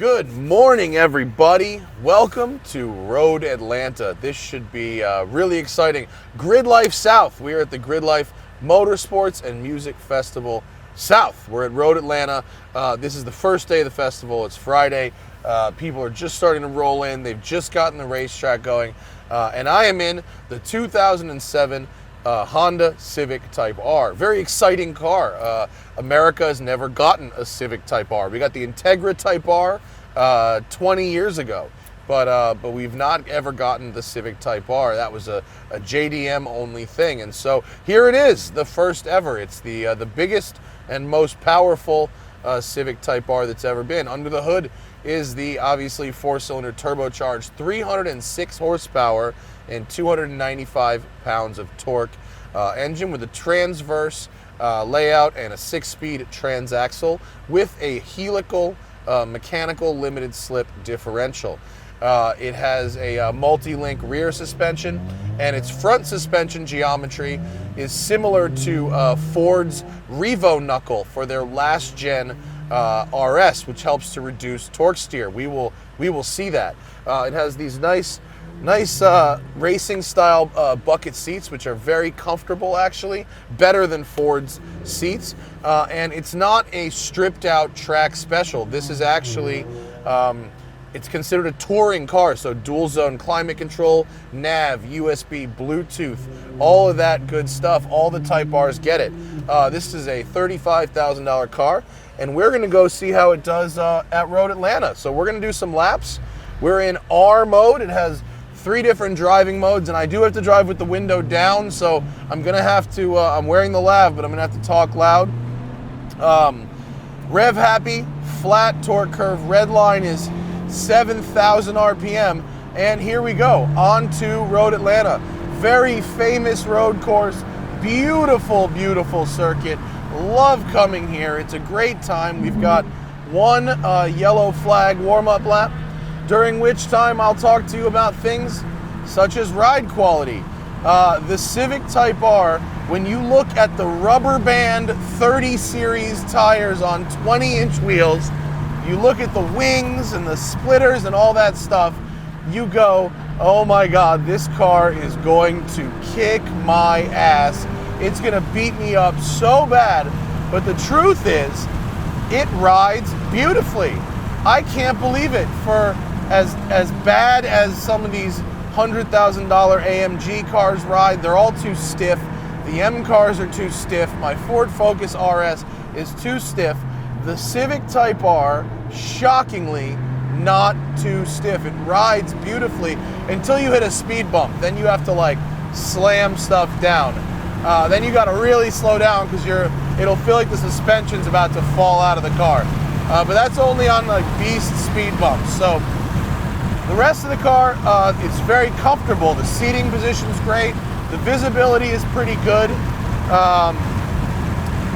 Good morning, everybody. Welcome to Road Atlanta. This should be really exciting. Grid Life South. We are at the Grid Life Motorsports and Music Festival South. We're at Road Atlanta. This is the first day of the festival. It's Friday. People are just starting to roll in. They've just gotten the racetrack going. And I am in the 2007 Honda Civic Type R. Very exciting car. America has never gotten a Civic Type R. We got the Integra Type R 20 years ago, but we've not ever gotten the Civic Type R. That was a JDM only thing, and so here it is, the first ever. It's the biggest and most powerful Civic Type R that's ever been. Under the hood is the obviously four-cylinder turbocharged 306 horsepower and 295 pounds of torque engine with a transverse layout and a 6-speed transaxle with a helical mechanical limited slip differential. It has a multi-link rear suspension, and its front suspension geometry is similar to Ford's Revo knuckle for their last gen RS, which helps to reduce torque steer. We will see that. It has these nice racing style bucket seats, which are very comfortable, actually better than Ford's seats, and it's not a stripped out track special. This is actually it's considered a touring car, so dual zone climate control, nav, USB, Bluetooth, all of that good stuff. All the Type Rs get it. This is a $35,000 car, and we're going to go see how it does at Road Atlanta. So we're going to do some laps. We're in R mode. It has 3 different driving modes, and I do have to drive with the window down, so I'm gonna have to, I'm wearing the lav, but I'm gonna have to talk loud. Rev happy, flat torque curve, red line is 7,000 RPM, and here we go, on to Road Atlanta. Very famous road course, beautiful, beautiful circuit. Love coming here, it's a great time. We've got one yellow flag warm-up lap, during which time I'll talk to you about things such as ride quality. The Civic Type R, when you look at the rubber band 30 series tires on 20-inch wheels, you look at the wings and the splitters and all that stuff, you go, oh my God, this car is going to kick my ass. It's gonna beat me up so bad. But the truth is, it rides beautifully. I can't believe it. For as bad as some of these $100,000 AMG cars ride, they're all too stiff. The M cars are too stiff. My Ford Focus RS is too stiff. The Civic Type R, shockingly, not too stiff. It rides beautifully until you hit a speed bump. Then you have to like slam stuff down. Then you got to really slow down because it'll feel like the suspension's about to fall out of the car. But that's only on like beast speed bumps. So the rest of the car, it's very comfortable. The seating position's great. The visibility is pretty good.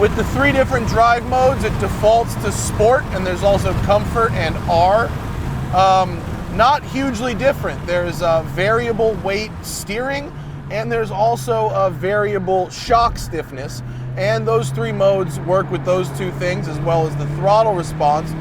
With the 3 different drive modes, it defaults to Sport, and there's also Comfort and R. Not hugely different. There's variable weight steering, and there's also a variable shock stiffness. And those 3 modes work with those 2 things, as well as the throttle response,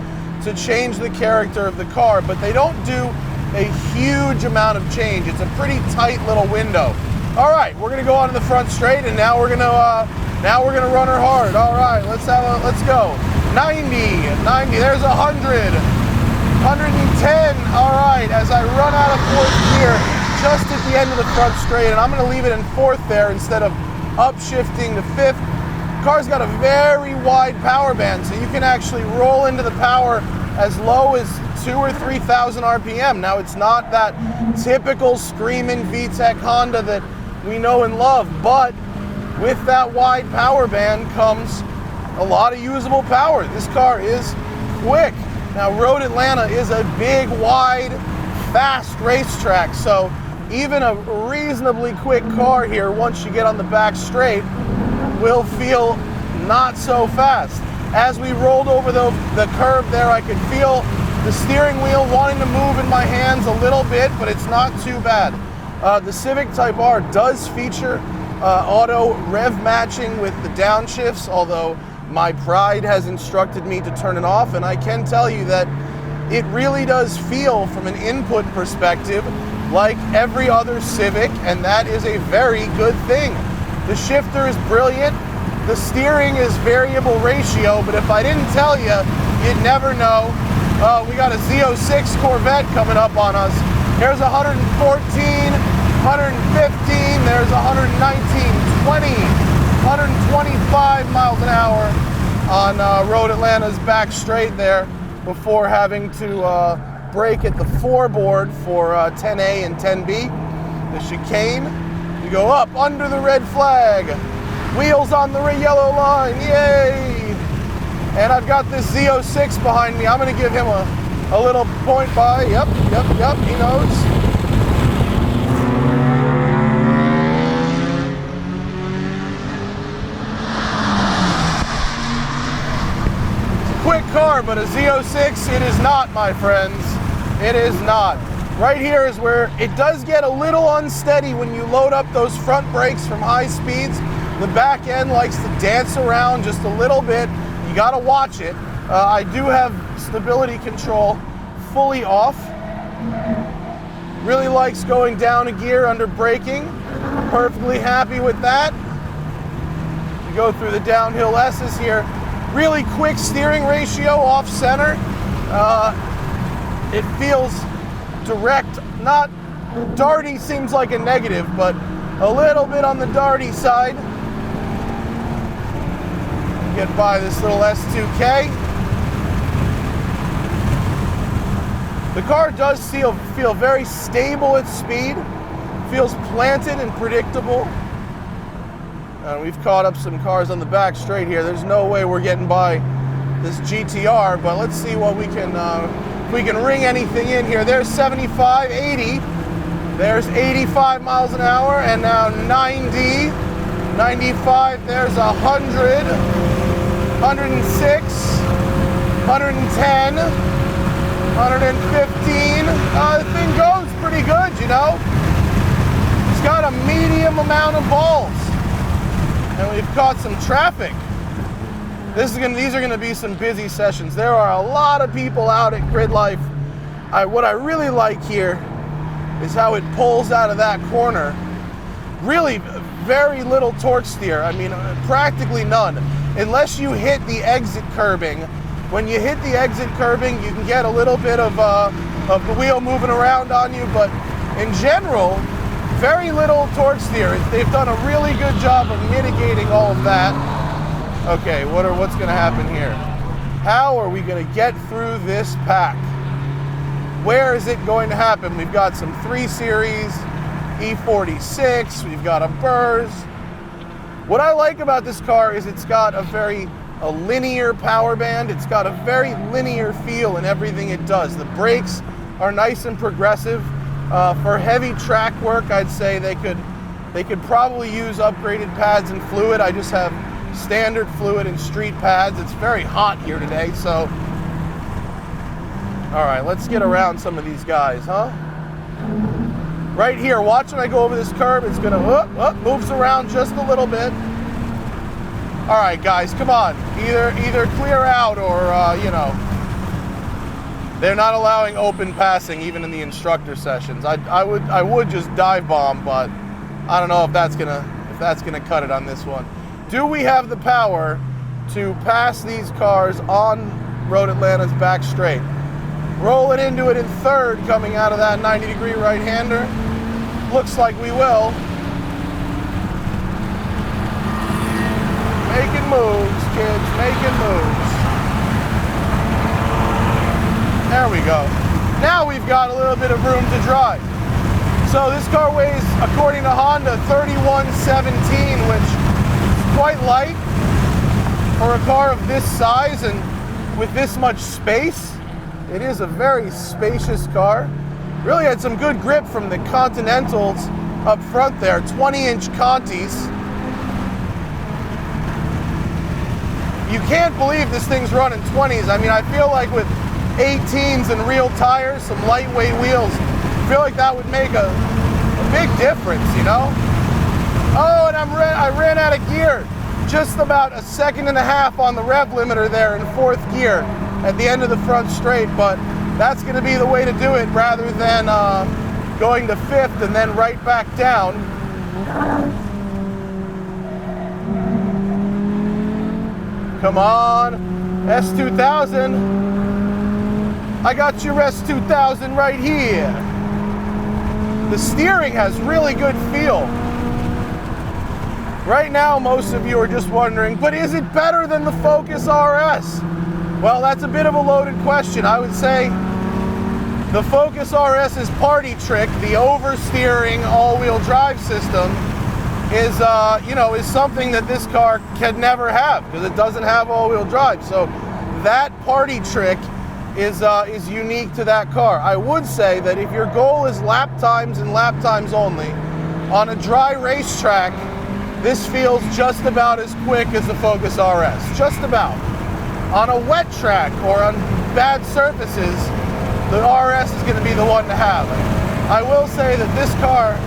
to change the character of the car, but they don't do a huge amount of change. It's a pretty tight little window. All right, we're gonna go on to the front straight, and now we're gonna run her hard. All right, let's go. 90, there's 100, 110. All right, as I run out of 4th gear, just at the end of the front straight, and I'm gonna leave it in 4th there instead of upshifting to 5th. Car's got a very wide power band, so you can actually roll into the power as low as 2,000 or 3,000 RPM. Now, it's not that typical screaming VTEC Honda that we know and love, but with that wide power band comes a lot of usable power. This car is quick. Now, Road Atlanta is a big, wide, fast racetrack, so even a reasonably quick car here, once you get on the back straight, will feel not so fast. As we rolled over the curb there, I could feel the steering wheel wanting to move in my hands a little bit, but it's not too bad. The Civic Type R does feature auto rev matching with the downshifts, although my pride has instructed me to turn it off, and I can tell you that it really does feel, from an input perspective, like every other Civic, and that is a very good thing. The shifter is brilliant. The steering is variable ratio, but if I didn't tell you, you'd never know. We got a Z06 Corvette coming up on us. There's 114, 115, there's 119, 20, 125 miles an hour on Road Atlanta's back straight there, before having to brake at the floorboard for 10A and 10B. The chicane, you go up under the red flag, wheels on the yellow line, yay! And I've got this Z06 behind me. I'm going to give him a little point by. Yep, he knows. Quick car, but a Z06 it is not, my friends. It is not. Right here is where it does get a little unsteady when you load up those front brakes from high speeds. The back end likes to dance around just a little bit. You gotta watch it. I do have stability control fully off. Really likes going down a gear under braking. Perfectly happy with that. You go through the downhill S's here. Really quick steering ratio off center. It feels direct, not darty seems like a negative, but a little bit on the darty side. Get by this little S2K. The car does feel very stable at speed. Feels planted and predictable. We've caught up some cars on the back straight here. There's no way we're getting by this GTR, but let's see what we can, if we can ring anything in here. There's 75, 80. There's 85 miles an hour, and now 90, 95. There's 100, 106, 110, 115. The thing goes pretty good, you know. It's got a medium amount of balls. And we've caught some traffic. These are going to be some busy sessions. There are a lot of people out at Grid Life. What I really like here is how it pulls out of that corner. Really very little torque steer. I mean, practically none. Unless you hit the exit curbing. When you hit the exit curbing, you can get a little bit of the wheel moving around on you, but in general, very little torque steer. They've done a really good job of mitigating all of that. Okay, what's going to happen here? How are we going to get through this pack? Where is it going to happen? We've got some 3 Series, E46, we've got a Burrs. What I like about this car is it's got a linear power band. It's got a very linear feel in everything it does. The brakes are nice and progressive. For heavy track work, I'd say they could probably use upgraded pads and fluid. I just have standard fluid and street pads. It's very hot here today, so. All right, let's get around some of these guys, huh? Right here, watch when I go over this curb. It's gonna, moves around just a little bit. All right, guys, come on. Either clear out or, you know. They're not allowing open passing even in the instructor sessions. I would just dive bomb, but I don't know if that's gonna cut it on this one. Do we have the power to pass these cars on Road Atlanta's back straight? Roll it into it in third coming out of that 90-degree right-hander. Looks like we will. Making moves, kids, making moves. There we go. Now we've got a little bit of room to drive. So this car weighs, according to Honda, 3117, which is quite light for a car of this size and with this much space. It is a very spacious car. Really had some good grip from the Continentals up front there, 20-inch Contis. You can't believe this thing's running 20s. I mean, I feel like with 18s and real tires, some lightweight wheels, I feel like that would make a big difference, you know? Oh, and I ran out of gear. Just about a second and a half on the rev limiter there in 4th gear at the end of the front straight, but that's going to be the way to do it rather than going to 5th and then right back down. Come on, S2000. I got your S2000 right here. The steering has really good feel. Right now, most of you are just wondering, but is it better than the Focus RS? Well, that's a bit of a loaded question. I would say the Focus RS's party trick, the oversteering all-wheel drive system, is is something that this car can never have because it doesn't have all-wheel drive. So that party trick is unique to that car. I would say that if your goal is lap times and lap times only, on a dry racetrack, this feels just about as quick as the Focus RS, just about. On a wet track or on bad surfaces, the RS is going to be the one to have. I will say that this car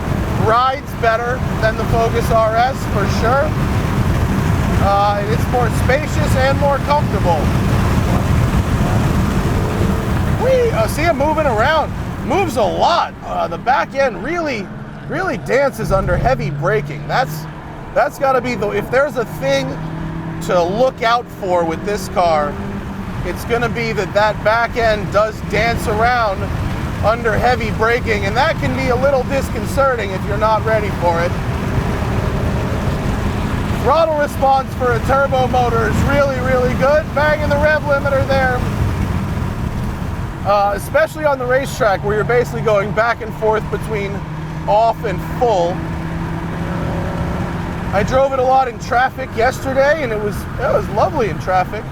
rides better than the Focus RS for sure. It's more spacious and more comfortable. See him moving around. Moves a lot. The back end really dances under heavy braking. That's got to be if there's a thing to look out for with this car, it's going to be that back end does dance around under heavy braking, and that can be a little disconcerting if you're not ready for it. Throttle response for a turbo motor is really good. Banging the rev limiter there. Especially on the racetrack where you're basically going back and forth between off and full. I drove it a lot in traffic yesterday, and it was lovely in traffic.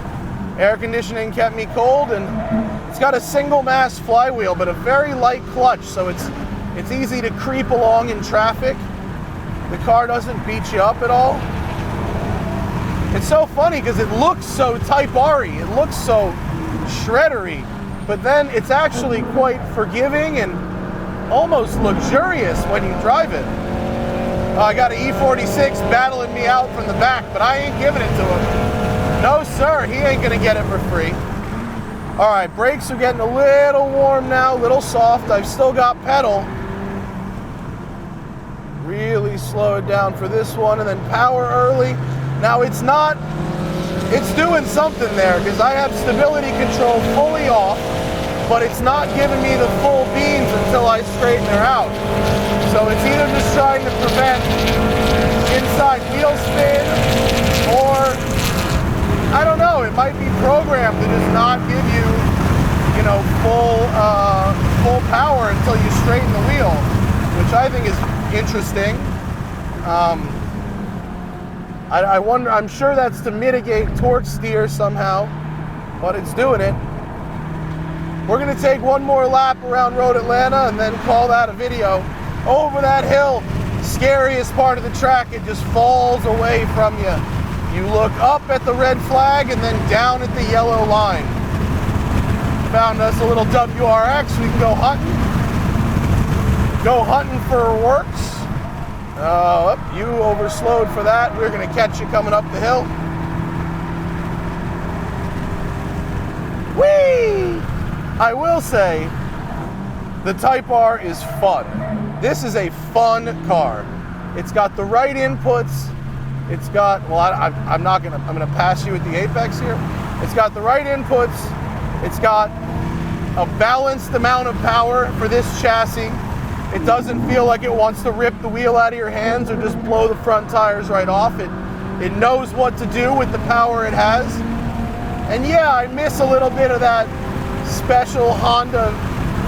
Air conditioning kept me cold, and it's got a single mass flywheel, but a very light clutch, so it's easy to creep along in traffic. The car doesn't beat you up at all. It's so funny because it looks so Type R-y, it looks so shreddery, but then it's actually quite forgiving and almost luxurious when you drive it. I got an E46 battling me out from the back, but I ain't giving it to him. No, sir, he ain't gonna get it for free. All right, brakes are getting a little warm now, a little soft. I've still got pedal. Really slow it down for this one, and then power early. Now it's doing something there because I have stability control fully off, but it's not giving me the full beans until I straighten her out. So it's either just trying to prevent inside wheel spin, or I don't know, it might be programmed to just not give you, full power until you straighten the wheel, which I think is interesting. I wonder, I'm sure that's to mitigate torque steer somehow, but it's doing it. We're gonna take one more lap around Road Atlanta and then call that a video. Over that hill, scariest part of the track, it just falls away from you. You look up at the red flag and then down at the yellow line. Found us a little WRX, we can go hunting. Go hunting for works. You overslowed for that. We're gonna catch you coming up the hill. Whee! I will say, the Type R is fun. This is a fun car. It's got the right inputs. It's got, I'm gonna pass you at the apex here. It's got the right inputs. It's got a balanced amount of power for this chassis. It doesn't feel like it wants to rip the wheel out of your hands or just blow the front tires right off. It knows what to do with the power it has. And yeah, I miss a little bit of that special Honda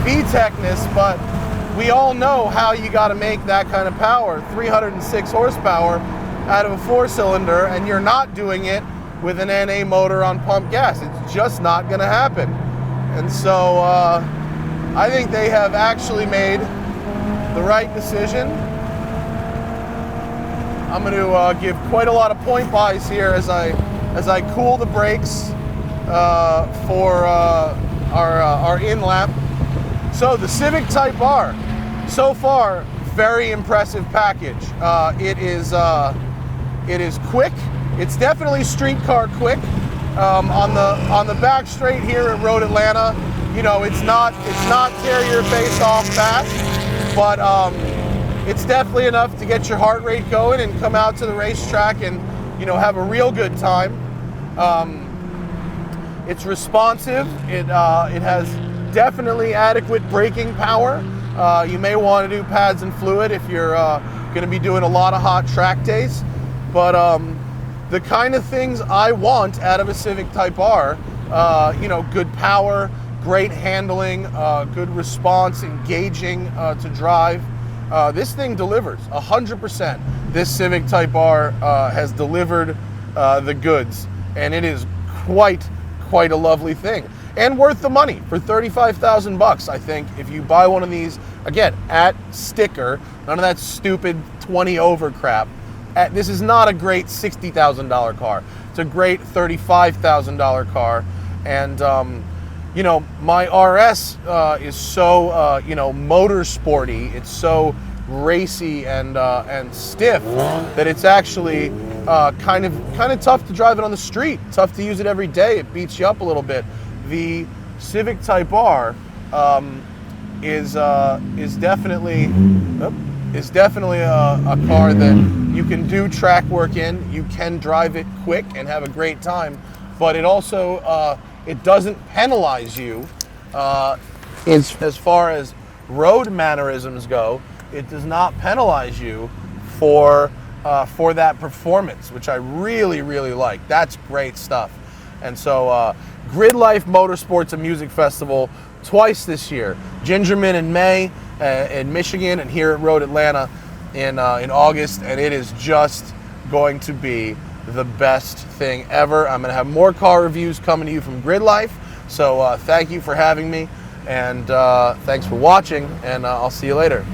VTEChness, but we all know how you got to make that kind of power, 306 horsepower out of a 4-cylinder, and you're not doing it with an NA motor on pump gas. It's just not going to happen. And so I think they have actually made the right decision. I'm going to give quite a lot of point buys here as I cool the brakes for our in-lap. So the Civic Type R, so far, very impressive package. It is quick. It's definitely street car quick. On the back straight here at Road Atlanta, You know, it's not tear your face off fast, but it's definitely enough to get your heart rate going and come out to the racetrack and, you know, have a real good time. It's responsive. It has definitely adequate braking power. You may want to do pads and fluid if you're going to be doing a lot of hot track days. But the kind of things I want out of a Civic Type R, you know, good power, great handling, good response, engaging to drive. This thing delivers 100%. This Civic Type R has delivered the goods, and it is quite a lovely thing and worth the money. For 35,000 bucks, I think if you buy one of these, again, at sticker, none of that stupid 20 over crap. This is not a great $60,000 car. It's a great $35,000 car, and you know, my RS is so you know, motorsporty. It's so racy and stiff that it's actually kind of tough to drive it on the street. Tough to use it every day. It beats you up a little bit. The Civic Type R is definitely a car that you can do track work in. You can drive it quick and have a great time, but it also it doesn't penalize you as far as road mannerisms go. It does not penalize you for that performance, which I really like. That's great stuff. And so Grid Life Motorsports and Music Festival twice this year. Gingerman in May in Michigan, and here at Road Atlanta in August, and it is just going to be the best thing ever. I'm going to have more car reviews coming to you from Grid Life, so thank you for having me, and thanks for watching, and I'll see you later.